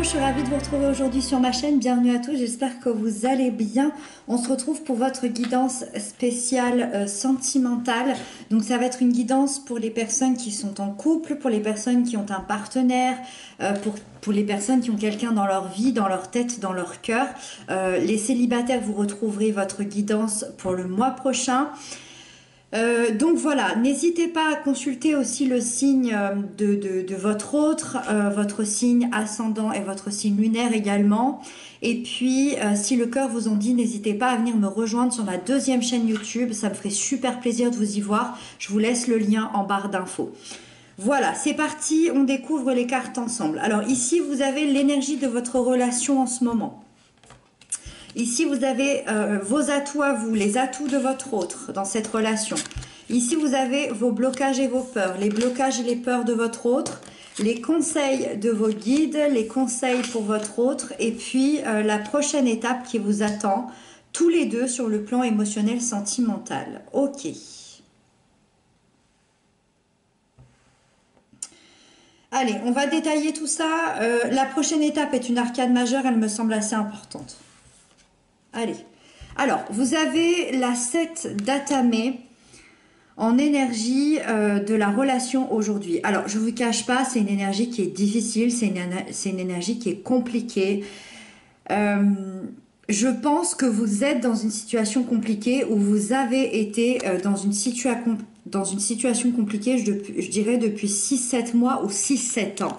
je suis ravie de vous retrouver aujourd'hui sur ma chaîne. Bienvenue à tous, j'espère que vous allez bien. On se retrouve pour votre guidance spéciale sentimentale. Donc ça va être une guidance pour les personnes qui sont en couple, pour les personnes qui ont un partenaire, pour les personnes qui ont quelqu'un dans leur vie, dans leur tête, dans leur cœur. Les célibataires, vous retrouverez votre guidance pour le mois prochain. Donc voilà, n'hésitez pas à consulter aussi le signe de votre autre, votre signe ascendant et votre signe lunaire également. Et puis, si le cœur vous en dit, n'hésitez pas à venir me rejoindre sur ma deuxième chaîne YouTube. Ça me ferait super plaisir de vous y voir. Je vous laisse le lien en barre d'infos. Voilà, c'est parti, on découvre les cartes ensemble. Alors ici, vous avez l'énergie de votre relation en ce moment. Ici, vous avez vos atouts à vous, les atouts de votre autre dans cette relation. Ici, vous avez vos blocages et vos peurs, les blocages et les peurs de votre autre, les conseils de vos guides, les conseils pour votre autre, et puis la prochaine étape qui vous attend, tous les deux sur le plan émotionnel sentimental. Ok. Allez, on va détailler tout ça. La prochaine étape est une arcade majeure, elle me semble assez importante. Allez, alors vous avez la 7 d'Atame en énergie de la relation aujourd'hui. Alors je ne vous cache pas, c'est une énergie qui est difficile, c'est une énergie qui est compliquée. Je pense que vous êtes dans une situation compliquée ou vous avez été dans une situation compliquée, je dirais depuis 6-7 mois ou 6-7 ans.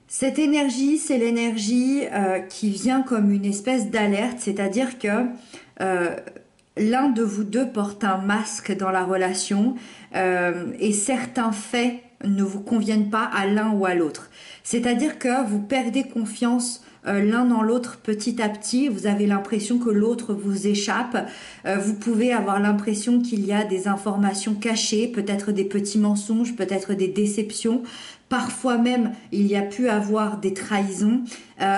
Cette énergie, c'est l'énergie qui vient comme une espèce d'alerte, c'est-à-dire que l'un de vous deux porte un masque dans la relation et certains faits ne vous conviennent pas à l'un ou à l'autre. C'est-à-dire que vous perdez confiance l'un dans l'autre petit à petit, vous avez l'impression que l'autre vous échappe, vous pouvez avoir l'impression qu'il y a des informations cachées, peut-être des petits mensonges, peut-être des déceptions, parfois même il y a pu avoir des trahisons.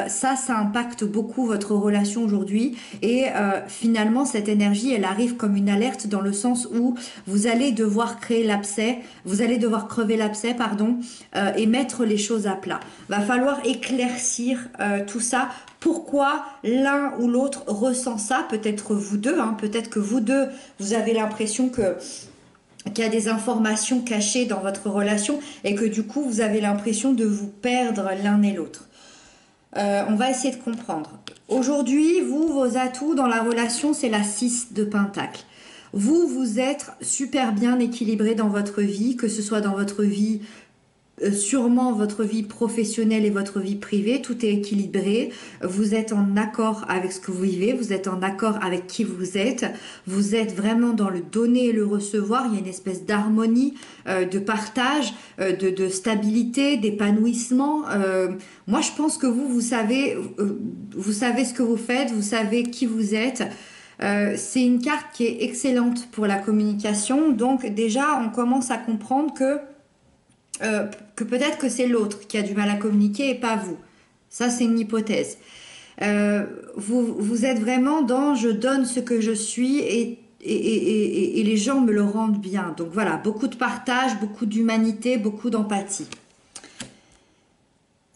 Ça impacte beaucoup votre relation aujourd'hui et finalement cette énergie elle arrive comme une alerte dans le sens où vous allez devoir créer l'abcès, vous allez devoir crever l'abcès et mettre les choses à plat. Va falloir éclaircir tout ça. Pourquoi l'un ou l'autre ressent ça? Peut-être vous deux, peut-être que vous deux vous avez l'impression qu'il y a des informations cachées dans votre relation et que du coup vous avez l'impression de vous perdre l'un et l'autre. On va essayer de comprendre. Aujourd'hui, vos atouts dans la relation, c'est la 6 de Pentacle. Vous êtes super bien équilibré dans votre vie, que ce soit dans votre vie, sûrement votre vie professionnelle et votre vie privée, tout est équilibré. Vous êtes en accord avec ce que vous vivez, vous êtes en accord avec qui vous êtes vraiment dans le donner et le recevoir. Il y a une espèce d'harmonie, de partage, de stabilité, d'épanouissement. Moi, je pense que vous savez ce que vous faites, vous savez qui vous êtes. C'est une carte qui est excellente pour la communication. Donc déjà, on commence à comprendre que peut-être que c'est l'autre qui a du mal à communiquer et pas vous. Ça, c'est une hypothèse. Vous êtes vraiment dans je donne ce que je suis et les gens me le rendent bien. Donc voilà, beaucoup de partage, beaucoup d'humanité, beaucoup d'empathie.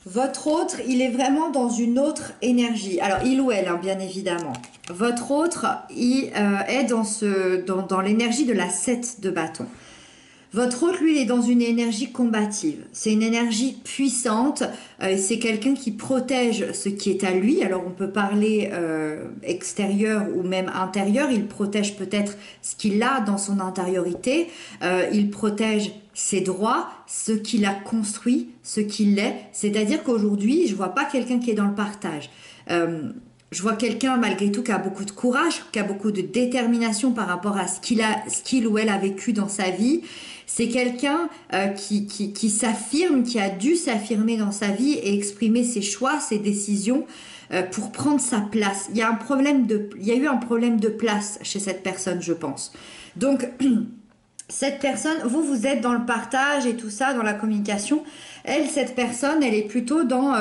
Votre autre, il est vraiment dans une autre énergie. Alors, il ou elle, bien évidemment. Votre autre, il est dans l'énergie de la 7 de bâton. Votre autre, lui, il est dans une énergie combative. C'est une énergie puissante. C'est quelqu'un qui protège ce qui est à lui. Alors, on peut parler extérieur ou même intérieur. Il protège peut-être ce qu'il a dans son intériorité. Il protège ses droits, ce qu'il a construit, ce qu'il est. C'est-à-dire qu'aujourd'hui, je vois pas quelqu'un qui est dans le partage. Je vois quelqu'un malgré tout qui a beaucoup de courage, qui a beaucoup de détermination par rapport à ce qu'il ou elle a vécu dans sa vie. C'est quelqu'un qui s'affirme, qui a dû s'affirmer dans sa vie et exprimer ses choix, ses décisions pour prendre sa place. Il y a eu un problème de place chez cette personne, je pense. Donc, cette personne, vous êtes dans le partage et tout ça, dans la communication. Elle, cette personne, elle est plutôt dans,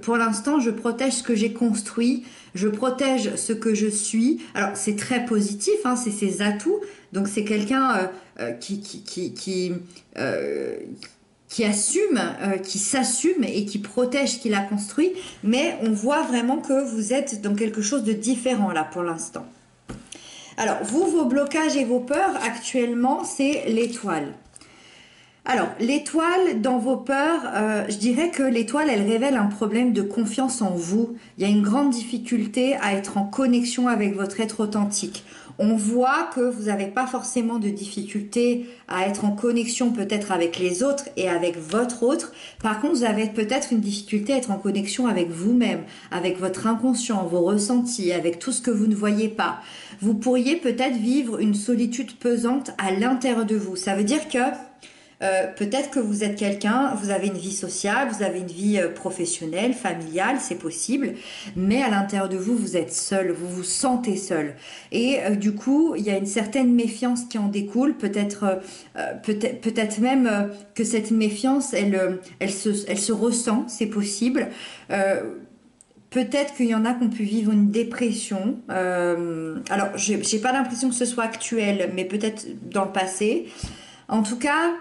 pour l'instant, je protège ce que j'ai construit, je protège ce que je suis. Alors, c'est très positif, c'est ses atouts. Donc, c'est quelqu'un qui s'assume et qui protège ce qu'il a construit, mais on voit vraiment que vous êtes dans quelque chose de différent là pour l'instant. Alors, vous, vos blocages et vos peurs actuellement, c'est l'étoile. Alors, l'étoile, dans vos peurs, je dirais que l'étoile, elle révèle un problème de confiance en vous. Il y a une grande difficulté à être en connexion avec votre être authentique. On voit que vous n'avez pas forcément de difficulté à être en connexion peut-être avec les autres et avec votre autre. Par contre, vous avez peut-être une difficulté à être en connexion avec vous-même, avec votre inconscient, vos ressentis, avec tout ce que vous ne voyez pas. Vous pourriez peut-être vivre une solitude pesante à l'intérieur de vous. Ça veut dire que peut-être que vous êtes quelqu'un, vous avez une vie sociale, vous avez une vie professionnelle, familiale, c'est possible, mais à l'intérieur de vous, vous êtes seul, vous vous sentez seul. Et du coup, il y a une certaine méfiance qui en découle, peut-être même que cette méfiance, elle se ressent, c'est possible. Peut-être qu'il y en a qui ont pu vivre une dépression. Alors, j'ai pas l'impression que ce soit actuel, mais peut-être dans le passé. En tout cas,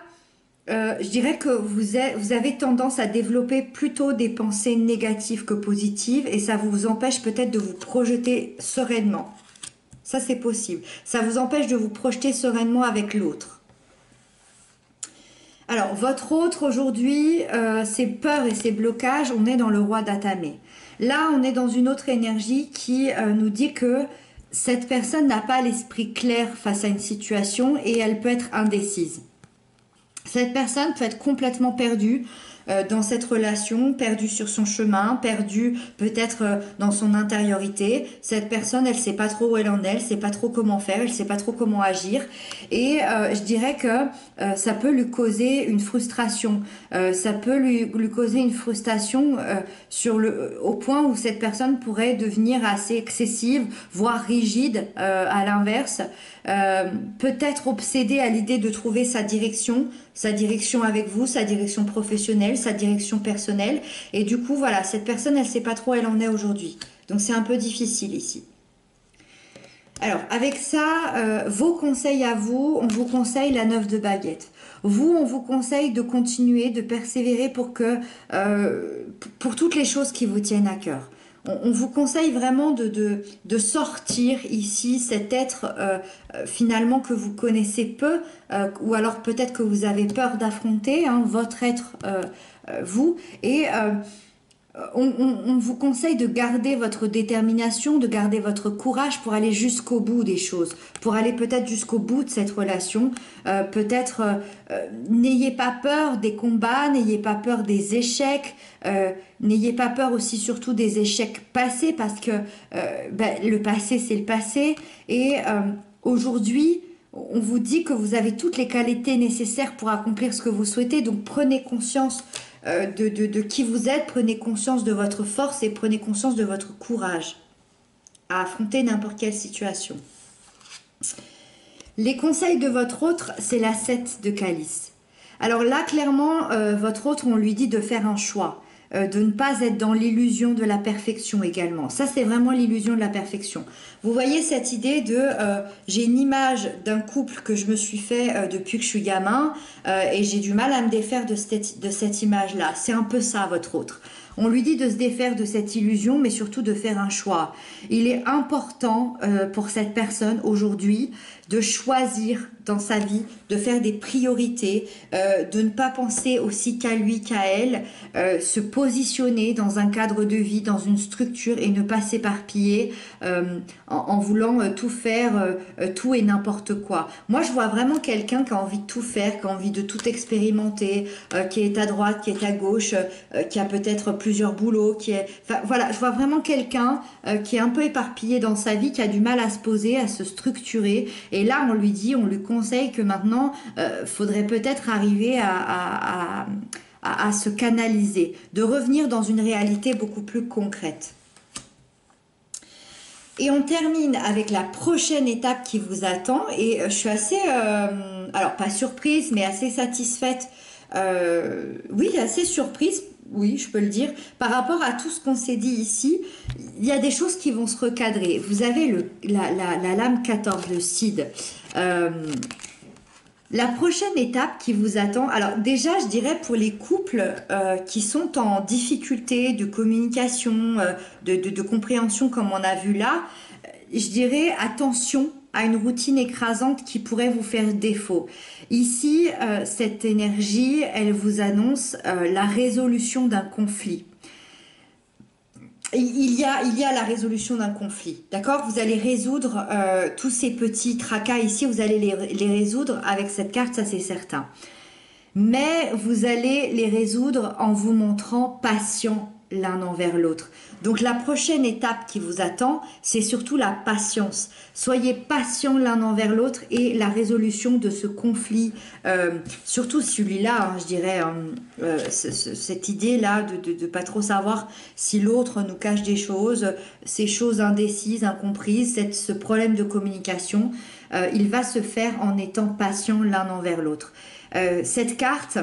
je dirais que vous avez tendance à développer plutôt des pensées négatives que positives et ça vous empêche peut-être de vous projeter sereinement. Ça, c'est possible. Ça vous empêche de vous projeter sereinement avec l'autre. Alors, votre autre aujourd'hui, ses peurs et ses blocages, on est dans le roi d'Atamé. Là, on est dans une autre énergie qui nous dit que cette personne n'a pas l'esprit clair face à une situation et elle peut être indécise. Cette personne peut être complètement perdue dans cette relation, perdue sur son chemin, perdue peut-être dans son intériorité. Cette personne, elle sait pas trop où elle en est, elle sait pas trop comment faire, elle sait pas trop comment agir. Et je dirais que ça peut lui causer une frustration. Ça peut lui causer une frustration au point où cette personne pourrait devenir assez excessive, voire rigide à l'inverse. Peut-être obsédée à l'idée de trouver sa direction avec vous, sa direction professionnelle, sa direction personnelle. Et du coup, voilà, cette personne, elle sait pas trop où elle en est aujourd'hui. Donc, c'est un peu difficile ici. Alors, avec ça, vos conseils à vous, on vous conseille la 9 de baguette. Vous, on vous conseille de continuer, de persévérer pour toutes les choses qui vous tiennent à cœur. On vous conseille vraiment de sortir ici cet être finalement que vous connaissez peu ou alors peut-être que vous avez peur d'affronter votre être, vous. Et on vous conseille de garder votre détermination, de garder votre courage pour aller jusqu'au bout des choses, pour aller peut-être jusqu'au bout de cette relation. N'ayez pas peur des combats, n'ayez pas peur des échecs, n'ayez pas peur aussi surtout des échecs passés parce que le passé c'est le passé et aujourd'hui on vous dit que vous avez toutes les qualités nécessaires pour accomplir ce que vous souhaitez, donc prenez conscience de qui vous êtes, prenez conscience de votre force et prenez conscience de votre courage à affronter n'importe quelle situation. Les conseils de votre autre, c'est la 7 de calice. Alors là, clairement, votre autre, on lui dit de faire un choix, de ne pas être dans l'illusion de la perfection également. Ça, c'est vraiment l'illusion de la perfection. Vous voyez cette idée de j'ai une image d'un couple que je me suis fait depuis que je suis gamin et j'ai du mal à me défaire de cette image-là. C'est un peu ça, votre autre. On lui dit de se défaire de cette illusion, mais surtout de faire un choix. Il est important pour cette personne aujourd'hui de choisir dans sa vie, de faire des priorités, de ne pas penser aussi qu'à lui, qu'à elle, se positionner dans un cadre de vie, dans une structure et ne pas s'éparpiller en voulant tout faire, tout et n'importe quoi. Moi, je vois vraiment quelqu'un qui a envie de tout faire, qui a envie de tout expérimenter, qui est à droite, qui est à gauche, qui a peut-être plusieurs boulots, Enfin, voilà, je vois vraiment quelqu'un qui est un peu éparpillé dans sa vie, qui a du mal à se poser, à se structurer. Et là, on lui conseille que maintenant, faudrait peut-être arriver à se canaliser, de revenir dans une réalité beaucoup plus concrète. Et on termine avec la prochaine étape qui vous attend. Et je suis assez, alors pas surprise, mais assez satisfaite. Oui, assez surprise. Oui, je peux le dire. Par rapport à tout ce qu'on s'est dit ici, il y a des choses qui vont se recadrer. Vous avez la lame 14, le CID. La prochaine étape qui vous attend, alors déjà je dirais pour les couples qui sont en difficulté de communication, de compréhension comme on a vu là, je dirais attention à une routine écrasante qui pourrait vous faire défaut. Ici, cette énergie, elle vous annonce la résolution d'un conflit. Il y a la résolution d'un conflit, d'accord? Vous allez résoudre tous ces petits tracas ici, vous allez les résoudre avec cette carte, ça c'est certain. Mais vous allez les résoudre en vous montrant patient l'un envers l'autre. Donc la prochaine étape qui vous attend, c'est surtout la patience. Soyez patient l'un envers l'autre et la résolution de ce conflit, surtout celui-là, hein, je dirais, cette idée-là de pas trop savoir si l'autre nous cache des choses, ces choses indécises, incomprises, ce problème de communication, il va se faire en étant patient l'un envers l'autre. Cette carte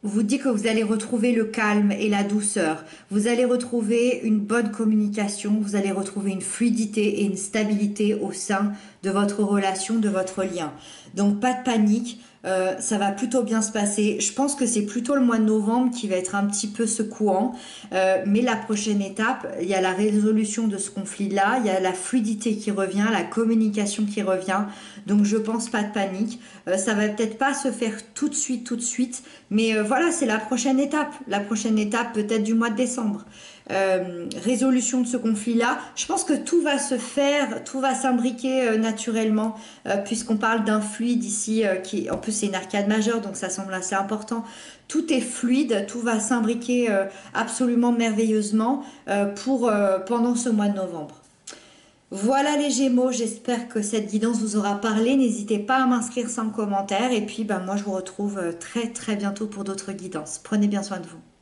vous dit que vous allez retrouver le calme et la douceur. Vous allez retrouver une bonne communication, vous allez retrouver une fluidité et une stabilité au sein de votre relation, de votre lien. Donc pas de panique, ça va plutôt bien se passer. Je pense que c'est plutôt le mois de novembre qui va être un petit peu secouant, mais la prochaine étape, il y a la résolution de ce conflit-là, il y a la fluidité qui revient, la communication qui revient. Donc je pense pas de panique. Ça va peut-être pas se faire tout de suite, mais voilà, c'est la prochaine étape. La prochaine étape peut-être du mois de décembre. Résolution de ce conflit-là. Je pense que tout va se faire, tout va s'imbriquer naturellement, puisqu'on parle d'un fluide ici, qui en plus c'est une arcade majeure, donc ça semble assez important. Tout est fluide, tout va s'imbriquer absolument merveilleusement pendant ce mois de novembre. Voilà les Gémeaux, j'espère que cette guidance vous aura parlé. N'hésitez pas à m'inscrire sans commentaire. Et puis moi je vous retrouve très très bientôt pour d'autres guidances. Prenez bien soin de vous.